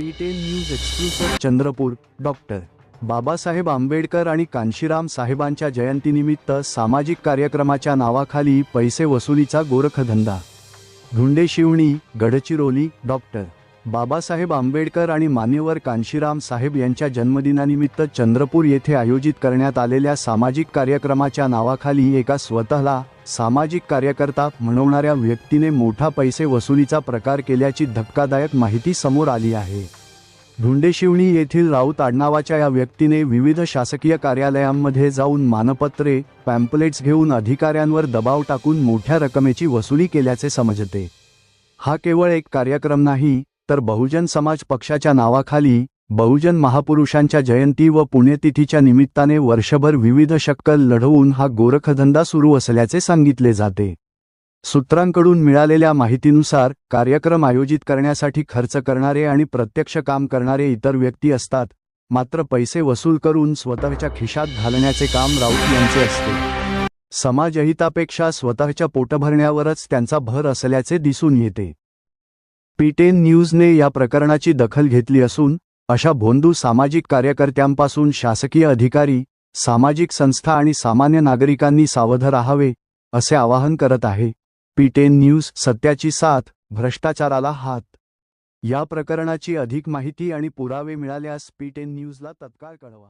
P10 news exclusive Chandrapur. Doctor Babasaheb Ambedkar आणि कांशीराम साहेबांच्या जयंतीनिमित्त सामाजिक कार्यक्रमाच्या नावाखाली पैसे वसुलीचा गोरखधंदा. धुंडेशिवणी, गडचिरोली. डॉक्टर बाबासाहेब आंबेडकर आणि मान्यवर कांशीराम साहेब यांच्या जन्मदिनानिमित्त चंद्रपूर येथे आयोजित करण्यात आलेल्या सामाजिक कार्यक्रमाच्या नावाखाली एका स्वतःला सामाजिक कार्यकर्ता म्हणवणाऱ्या व्यक्तीने मोठा पैसे वसुलीचा प्रकार केल्याची धक्कादायक माहिती समोर आली आहे. धुंडेशिवणी येथील राऊत आडनावाच्या या व्यक्तीने विविध शासकीय कार्यालयांमध्ये जाऊन मानपत्रे, पॅम्पलेट्स घेऊन अधिकाऱ्यांवर दबाव टाकून मोठ्या रकमेची वसुली केल्याचे समजते. हा केवळ एक कार्यक्रम नाही, तर बहुजन समाज पक्षाच्या नावाखाली बहुजन महापुरुषांच्या जयंती व पुण्यतिथीच्या निमित्ताने वर्षभर विविध शक्कल लढवून हा गोरखधंदा सुरू असल्याचे सांगितले जाते. सूत्रांकडून मिळालेल्या माहितीनुसार कार्यक्रम आयोजित करण्यासाठी खर्च करणारे आणि प्रत्यक्ष काम करणारे इतर व्यक्ती असतात, मात्र पैसे वसूल करून स्वतःच्या खिशात घालण्याचे काम राऊत यांचे असते. समाजहितापेक्षा स्वतःच्या पोटभरण्यावरच त्यांचा भर असल्याचे दिसून येते. P10 न्यूजने या प्रकरणाची दखल घेतली असून अशा भोंदू सामाजिक कार्यकर्त्यांपासून शासकीय अधिकारी, सामाजिक संस्था आणि सामान्य नागरिकांनी सावध राहावे असे आवाहन करत आहे. P10 न्यूज, सत्याची साथ, भ्रष्टाचाराला हात. या प्रकरणाची अधिक माहिती आणि पुरावे मिळाल्यास P10 न्यूजला तत्काळ कळवा.